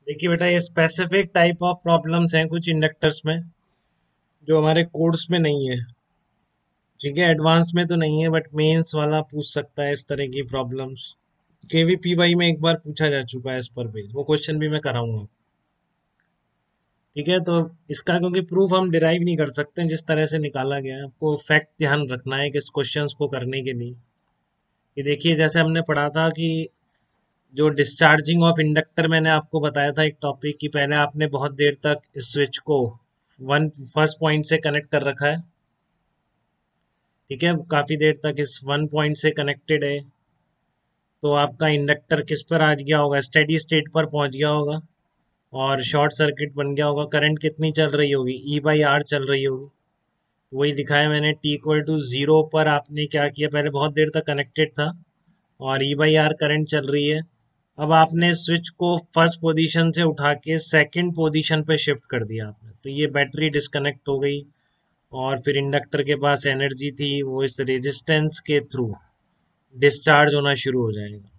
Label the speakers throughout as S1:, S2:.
S1: देखिए बेटा, ये स्पेसिफिक टाइप ऑफ प्रॉब्लम्स हैं कुछ इंडक्टर्स में जो हमारे कोड्स में नहीं है। ठीक है, एडवांस में तो नहीं है बट मेंस वाला पूछ सकता है इस तरह की प्रॉब्लम्स। केवीपीवाई में एक बार पूछा जा चुका है इस पर भी, वो क्वेश्चन भी मैं कराऊंगा। ठीक है, तो इसका क्योंकि प्रूफ हम डिराइव नहीं कर सकते जिस तरह से निकाला गया है, आपको फैक्ट ध्यान रखना है कि इस क्वेश्चंस को करने के लिए। ये देखिए, जैसे हमने पढ़ा था कि जो डिस्चार्जिंग ऑफ इंडक्टर, मैंने आपको बताया था एक टॉपिक कि पहले आपने बहुत देर तक इस स्विच को वन फर्स्ट पॉइंट से कनेक्ट कर रखा है। ठीक है, काफी देर तक इस वन पॉइंट से कनेक्टेड है, तो आपका इंडक्टर किस पर आ गया होगा, स्टेडी स्टेट पर पहुंच गया होगा और शॉर्ट सर्किट बन गया होगा। करंट कितनी चल रही होगी, E/R चल रही होगी। वही लिखा है मैंने, T=0 पर आपने क्या किया, पहले बहुत देर तक कनेक्टेड था और E/R करंट चल रही है। अब आपने स्विच को फर्स्ट पोजीशन से उठा के सेकंड पोजीशन पे शिफ्ट कर दिया आपने, तो ये बैटरी डिस्कनेक्ट हो गई और फिर इंडक्टर के पास एनर्जी थी, वो इस रेजिस्टेंस के थ्रू डिस्चार्ज होना शुरू हो जाएगा।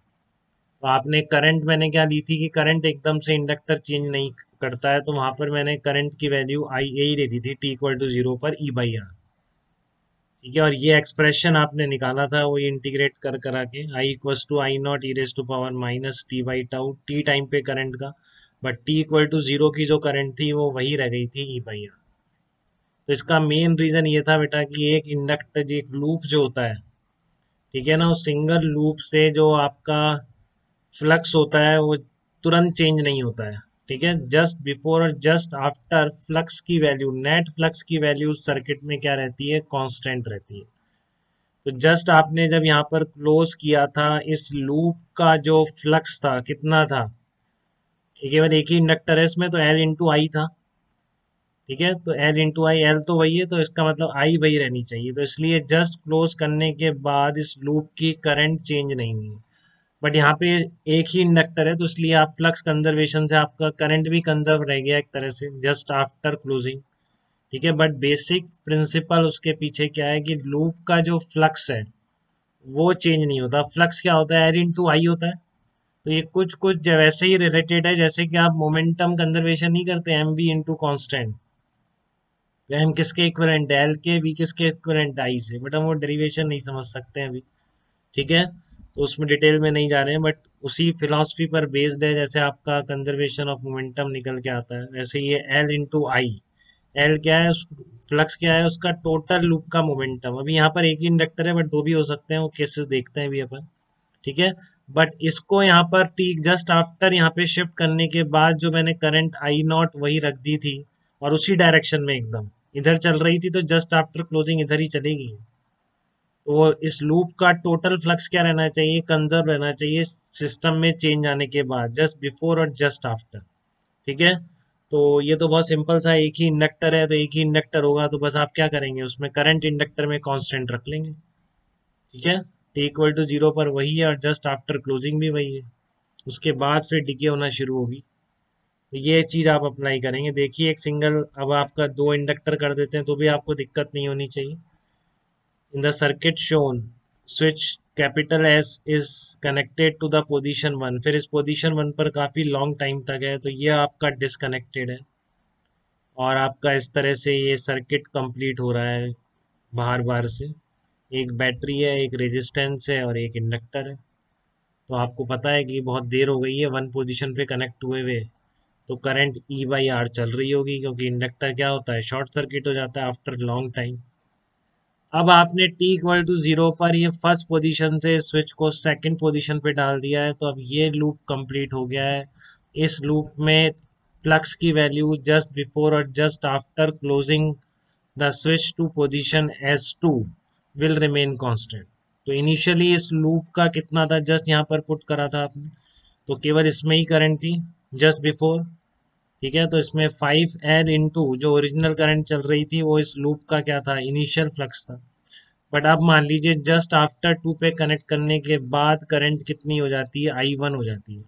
S1: तो आपने करंट, मैंने क्या ली थी कि करंट एकदम से इंडक्टर चेंज नहीं करता है, तो वहां पर मैंने करंट की वैल्यू आई यही ले ली थी, T=0 पर E/R। ठीक है, और ये एक्सप्रेशन आपने निकाला था वो इंटीग्रेट कर करा के, I=I0 e⁻ टी टाइम पे करंट का, बट T=0 की जो करंट थी वो वही रह गई थी E/R। तो इसका मेन रीजन ये था बेटा कि एक इंडक्टर, एक लूप जो होता है, ठीक है ना, उस सिंगल लूप से जो आपका फ्लक्स होता है वो तुरंत चेंज नहीं होता है। ठीक है, जस्ट बिफोर और जस्ट आफ्टर फ्लक्स की वैल्यू, नेट फ्लक्स की वैल्यू सर्किट में क्या रहती है, कांस्टेंट रहती है। तो जस्ट आपने जब यहाँ पर क्लोज किया था, इस लूप का जो फ्लक्स था कितना था, केवल एक ही इंडक्टर है इसमें, तो L/I था। ठीक है, तो L/I, L तो वही है, तो इसका मतलब I वही रहनी चाहिए, तो इसलिए जस्ट क्लोज करने के बाद इस लूप की करंट चेंज नहीं हुई। बट यहाँ पे एक ही इंडक्टर है, तो इसलिए आप फ्लक्स कंजर्वेशन से आपका करंट भी कंजर्व रह गया एक तरह से जस्ट आफ्टर क्लोजिंग। ठीक है, बट बेसिक प्रिंसिपल उसके पीछे क्या है कि लूप का जो फ्लक्स है वो चेंज नहीं होता। फ्लक्स क्या होता है, L/I होता है। तो ये कुछ कुछ वैसे ही रिलेटेड है जैसे कि आप मोमेंटम कंजर्वेशन नहीं करते, mv/कांस्टेंट, तो m किसके इक्विवेलेंट है, L के, v किसके इक्विवेलेंट I से, बट हम वो डेरिवेशन नहीं समझ सकते हैं अभी। ठीक है, तो उसमें डिटेल में नहीं जा रहे हैं, बट उसी फिलॉसफी पर बेस्ड है। जैसे आपका कंजर्वेशन ऑफ मोमेंटम निकल के आता है, वैसे ये L/I, एल क्या है, फ्लक्स क्या है, उसका टोटल लूप का मोमेंटम। अभी यहाँ पर एक ही इंडक्टर है बट दो भी हो सकते हैं, वो केसेस देखते हैं अभी अपन। ठीक है, बट इसको यहाँ पर टी जस्ट आफ्टर यहाँ पे शिफ्ट करने के बाद जो मैंने करंट I0 वही रख दी थी और उसी डायरेक्शन में एकदम इधर चल रही थी, तो जस्ट आफ्टर क्लोजिंग इधर ही चलेगी। तो इस लूप का टोटल फ्लक्स क्या रहना चाहिए, कंजर्व रहना चाहिए सिस्टम में चेंज आने के बाद, जस्ट बिफोर और जस्ट आफ्टर। ठीक है, तो ये तो बहुत सिंपल था, एक ही इंडक्टर है तो एक ही इंडक्टर होगा, तो बस आप क्या करेंगे, उसमें करंट इंडक्टर में कांस्टेंट रख लेंगे। ठीक है, T=0 पर वही है और जस्ट आफ्टर क्लोजिंग भी वही है, उसके बाद फिर डिके होना शुरू होगी। तो ये चीज आप अप्लाई करेंगे। देखिए, एक सिंगल, अब आपका दो इंडक्टर कर देते हैं तो भी आपको दिक्कत नहीं होनी चाहिए। In the circuit shown, switch S is connected to the position 1, फिर इस पोजीशन 1 पर काफी लॉन्ग टाइम तक है, तो ये आपका डिसकनेक्टेड है और आपका इस तरह से ये सर्किट कंप्लीट हो रहा है बाहर बाहर से। एक बैटरी है, एक रेजिस्टेंस है और एक इंडक्टर है। तो आपको पता है कि बहुत देर हो गई है वन पोजीशन पे कनेक्ट हुए हुए, तो करंट E/R चल रही होगी, क्योंकि इंडक्टर क्या होता है, शॉर्ट सर्किट हो जाता है आफ्टर लॉन्ग टाइम। अब आपने T=0 पर ये फर्स्ट पोजीशन से स्विच को सेकंड पोजीशन पे डाल दिया है, तो अब ये लूप कंप्लीट हो गया है। इस लूप में फ्लक्स की वैल्यू जस्ट बिफोर और just after closing the switch to position S2 will remain constant. तो इनिशियली इस लूप का कितना था, जस्ट यहाँ पर पुट करा था आपने, तो केवल इसमें ही करंट थी जस्ट बिफोर। ठीक है, तो इसमें 5L इंटू जो ओरिजिनल करंट चल रही थी वो इस लूप का क्या था, इनिशियल फ्लक्स था। बट अब मान लीजिए जस्ट आफ्टर 2 पे कनेक्ट करने के बाद करंट कितनी हो जाती है, I1 हो जाती है।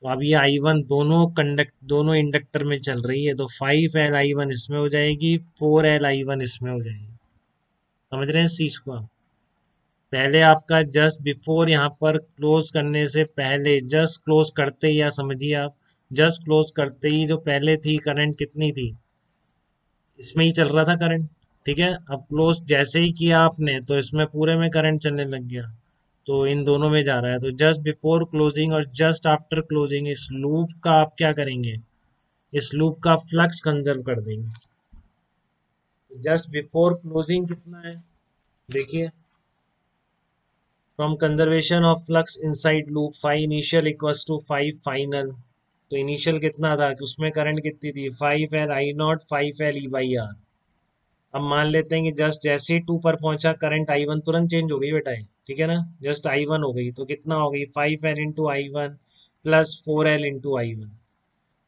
S1: तो अब ये I1 दोनों इंडक्टर में चल रही है, तो 5L I1 इसमें हो जाएगी, 4L I1 इसमें हो जाएगी। समझ रहे हैं इस चीज को आप? पहले आपका जस्ट बिफोर यहाँ पर क्लोज करने से पहले, जस्ट क्लोज करते ही, या समझिए आप जस्ट क्लोज करते ही जो पहले थी करंट कितनी थी, इसमें ही चल रहा था करंट। ठीक है, अब क्लोज जैसे ही किया आपने तो इसमें पूरे में करंट चलने लग गया, तो इन दोनों में जा रहा है। तो जस्ट बिफोर क्लोजिंग और जस्ट आफ्टर क्लोजिंग इस लूप का आप क्या करेंगे, इस लूप का फ्लक्स कंजर्व कर देंगे। जस्ट बिफोर क्लोजिंग कितना है, देखिए, from conservation of flux inside loop five initial equals to five final. तो इनिशियल कितना था कि उसमें करंट कितनी थी, 5 L I0 5 L E/R। अब मान लेते हैं कि जस्ट जैसे ही 2 पर पहुंचा करंट I1 तुरंत चेंज हो गई बेटा ये, ठीक है ना, जस्ट I1 हो गई तो कितना हो गई 5L into I1 plus 4L into I1।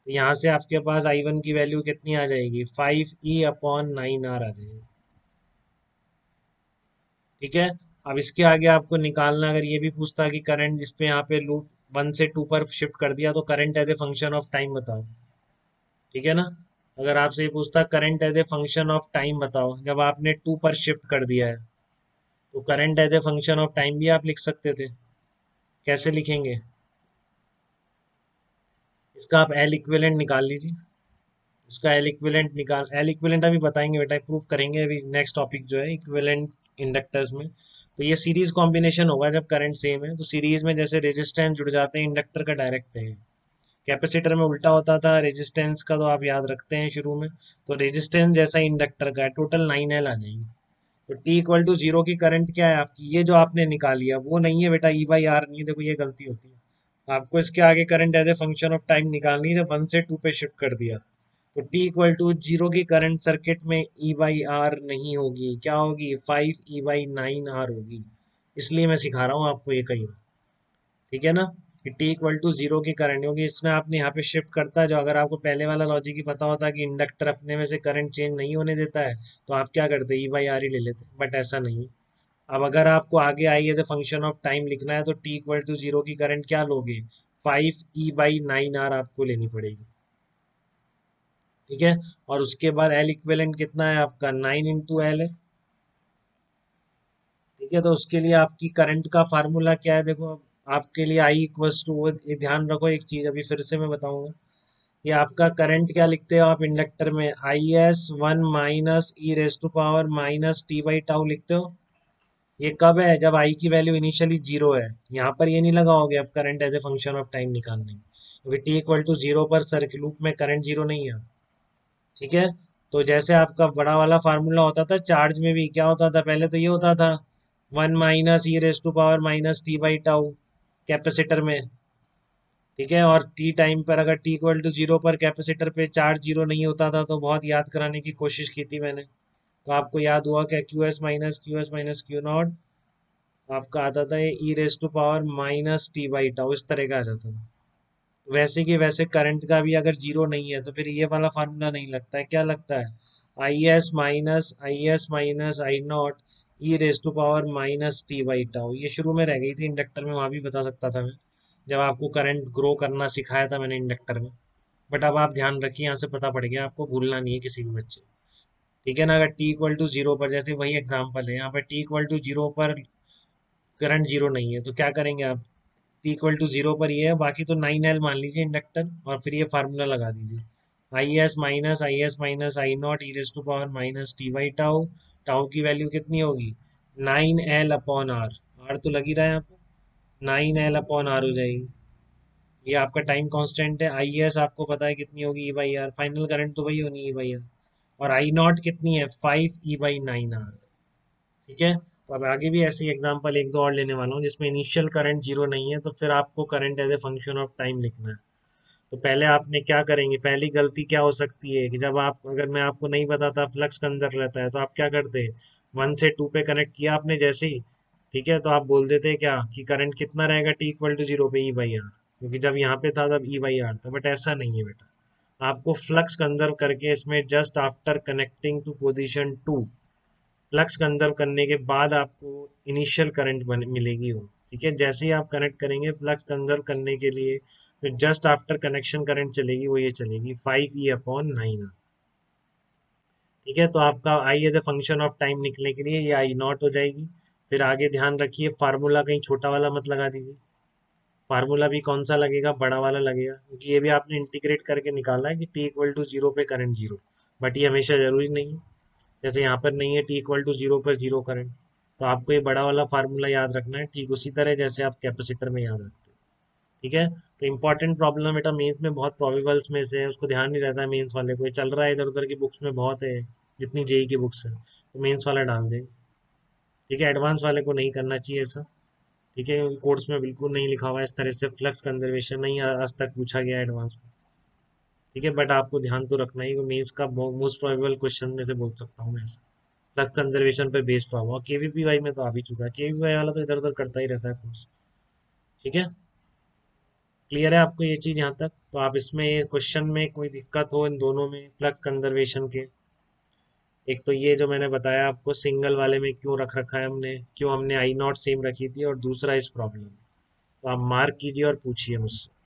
S1: तो यहाँ से आपके पास I1 की वैल्यू कितनी आ जाएगी, 5E/9R आ जाएगी। ठीक है, अब इसके आगे आपको निकालना, अगर ये भी पूछता कि करंट इस पे यहाँ पे लूप 1 से 2 पर शिफ्ट कर दिया तो current as a function of time बताओ। ठीक है ना, अगर आपसे ये पूछता current as a function of time बताओ जब आपने 2 पर शिफ्ट कर दिया है, तो current as a function of time भी आप लिख सकते थे। कैसे लिखेंगे, इसका आप एल इक्विवेलेंट निकाल लीजिए। इसका एल इक्विवेलेंट निकाल, एल इक्विवेलेंट अभी बताएंगे बेटा, प्रूफ करेंगे अभी नेक्स्ट टॉपिक जो है इक्विवेलेंट इंडक्टर्स में। तो ये सीरीज कॉम्बिनेशन होगा जब करंट सेम है, तो सीरीज में जैसे रेजिस्टेंस जुड़ जाते हैं, इंडक्टर का डायरेक्ट है। कैपेसिटर में उल्टा होता था रेजिस्टेंस का, तो आप याद रखते हैं शुरू में। तो रेजिस्टेंस जैसा इंडक्टर का है, टोटल 9L आ जाएंगे। तो टी इक्वल टू जीरो की करंट क्या है आपकी, ये जो आपने निकाली है वो नहीं है बेटा, E/R नहीं है, देखो ये गलती होती है। आपको इसके आगे current as a function of time निकालनी है, जब 1 से 2 पे शिफ्ट कर दिया। तो टी इक्वल टू जीरो की करंट सर्किट में E/R नहीं होगी, क्या होगी, 5E/9R होगी। इसलिए मैं सिखा रहा हूँ आपको ये कहीं, ठीक है ना, कि टी इक्वल टू जीरो की करंट होगी। इसमें आपने यहाँ पे शिफ्ट करता है, जो अगर आपको पहले वाला लॉजिक ही पता होता कि इंडक्टर अपने में से करंट चेंज नहीं होने देता है, तो आप क्या करते, E/R ही ले लेते, बट ऐसा नहीं। अब अगर आपको आगे I as a function of time लिखना है तो टी इक्वल टू जीरो की करंट क्या लोगे, 5E/9R आपको लेनी पड़ेगी। ठीक है, और उसके बाद एल इक्विवेलेंट कितना है आपका, 9 × L है। ठीक है, तो उसके लिए आपकी करंट का फार्मूला क्या है, देखो आपके लिए आई इक्वल्स टू, ये ध्यान रखो एक चीज अभी फिर से मैं बताऊंगा। ये आपका करंट क्या लिखते हो आप इंडक्टर में, IS 1 माइनस E⁻⁻t/टाउ लिखते हो। ये कब है, जब आई की वैल्यू इनिशियली जीरो है। यहाँ पर ये नहीं लगाओगे आप current as a function of time निकालने, क्योंकि टी इक्वल टू जीरो पर सर्किट लूप में करंट जीरो नहीं है। ठीक है, तो जैसे आपका बड़ा वाला फार्मूला होता था चार्ज में भी, क्या होता था पहले, तो ये होता था 1 - E⁻⁻t/टाउ कैपेसिटर में। ठीक है, और टी टाइम पर अगर टी इक्वल टू जीरो पर कैपेसिटर पे चार्ज जीरो नहीं होता था, तो बहुत याद कराने की कोशिश की थी मैंने। तो आपको याद हुआ क्या, QS - QS - Q0 आपका आता था ये E⁻⁻t/टाउ, इस तरह का आ जाता था। वैसे कि वैसे करंट का भी अगर जीरो नहीं है तो फिर ये वाला फार्मूला नहीं लगता है, क्या लगता है, IS - I⁻t/टाउ। ये शुरू में रह गई थी इंडक्टर में, वहां भी बता सकता था मैं, जब आपको करंट ग्रो करना सिखाया था मैंने इंडक्टर में। बट अब आप ध्यान रखिए, यहाँ से पता पड़ गया आपको, भूलना नहीं है किसी भी बच्चे। ठीक है ना, अगर टी इक्वल टू जीरो पर, जैसे वही एग्जाम्पल है, यहाँ पर टी इक्वल टू जीरो पर करंट जीरो नहीं है, तो क्या करेंगे आप, टी इक्वल टू जीरो पर ये है, बाकी तो 9L मान लीजिए इंडक्टर, और फिर ये फार्मूला लगा दीजिए, IS - IS - I0 टाउ की वैल्यू कितनी होगी, 9L/R। आर तो लग ही रहा है यहाँ पे, 9L/R हो जाएगी। ये आपका टाइम कांस्टेंट है। IS आपको पता है कितनी होगी, E/R, फाइनल करंट तो वही होनी है E/R। और I0 कितनी है, 5E/9R। ठीक है, तो अब आगे भी ऐसे एग्जांपल एक दो और लेने वाला हूँ जिसमें इनिशियल करंट जीरो नहीं है, तो फिर आपको current as a function of time लिखना है। तो पहले आपने क्या करेंगे, पहली गलती क्या हो सकती है कि जब आप, अगर मैं आपको नहीं बताता फ्लक्स कंजर्व रहता है, तो आप क्या करते, 1 से 2 पे कनेक्ट किया आपने जैसे ही, ठीक है, तो आप बोल देते क्या कि करंट कितना रहेगा टी इक्वल टू जीरो पे, E/R, क्योंकि जब यहाँ पे था तब E/R था, बट ऐसा नहीं है बेटा। आपको फ्लक्स कंजर्व करके इसमें just after connecting to position 2, flux conserve करने के बाद आपको इनिशियल करंट मिलेगी वो। ठीक है, जैसे ही आप कनेक्ट करेंगे फ्लक्स कंजर्व करने के लिए, तो जस्ट आफ्टर कनेक्शन करंट चलेगी, वो ये चलेगी 5E/9। ठीक है, तो आपका I as a function of time निकलने के लिए ये I0 हो जाएगी। फिर आगे ध्यान रखिए फार्मूला कहीं छोटा वाला मत लगा दीजिए। फार्मूला भी कौन सा लगेगा, बड़ा वाला लगेगा, क्योंकि ये भी आपने इंटीग्रेट करके निकाला है कि टी इक्वल टू जीरो पे करंट जीरो, बट ये हमेशा जरूरी नहीं है। जैसे यहाँ पर नहीं है टी इक्वल टू जीरो पर जीरो करंट, तो आपको ये बड़ा वाला फार्मूला याद रखना है, ठीक उसी तरह जैसे आप कैपेसिटर में याद रखते हैं। ठीक है, तो इंपॉर्टेंट प्रॉब्लम बेटा मेंस में बहुत प्रोबेबल्स में से है, उसको ध्यान नहीं रहता है मेंस वाले को, ये चल रहा है इधर उधर की बुक्स में बहुत है, जितनी जेई की बुक्स है, तो मेंस वाला डाल दे। ठीक है, एडवांस वाले को नहीं करना चाहिए ऐसा। ठीक है, क्योंकि कोर्स में बिल्कुल नहीं लिखा हुआ है इस तरह से, फ्लक्स कंजर्वेशन नहीं आज तक पूछा गया एडवांस में। ठीक है, बट आपको ध्यान तो रखना ही, मेंस का मोस्ट प्रोबेबल क्वेश्चन में से बोल सकता हूँ मैं, फ्लक्स कंजर्वेशन पे बेस्ड हुआ, और केवीपीवाई में तो आ भी चुका है, केवीपीवाई वाला तो इधर उधर करता ही रहता है कोर्स। ठीक है, क्लियर है आपको ये चीज़ यहाँ तक? तो आप इसमें क्वेश्चन में कोई दिक्कत हो इन दोनों में फ्लक्स कंजर्वेशन के, एक तो ये जो मैंने बताया आपको सिंगल वाले में क्यों रख रखा है हमने, क्यों हमने आई नॉट सेम रखी थी, और दूसरा इस प्रॉब्लम, तो आप मार्क कीजिए और पूछिए मुझसे।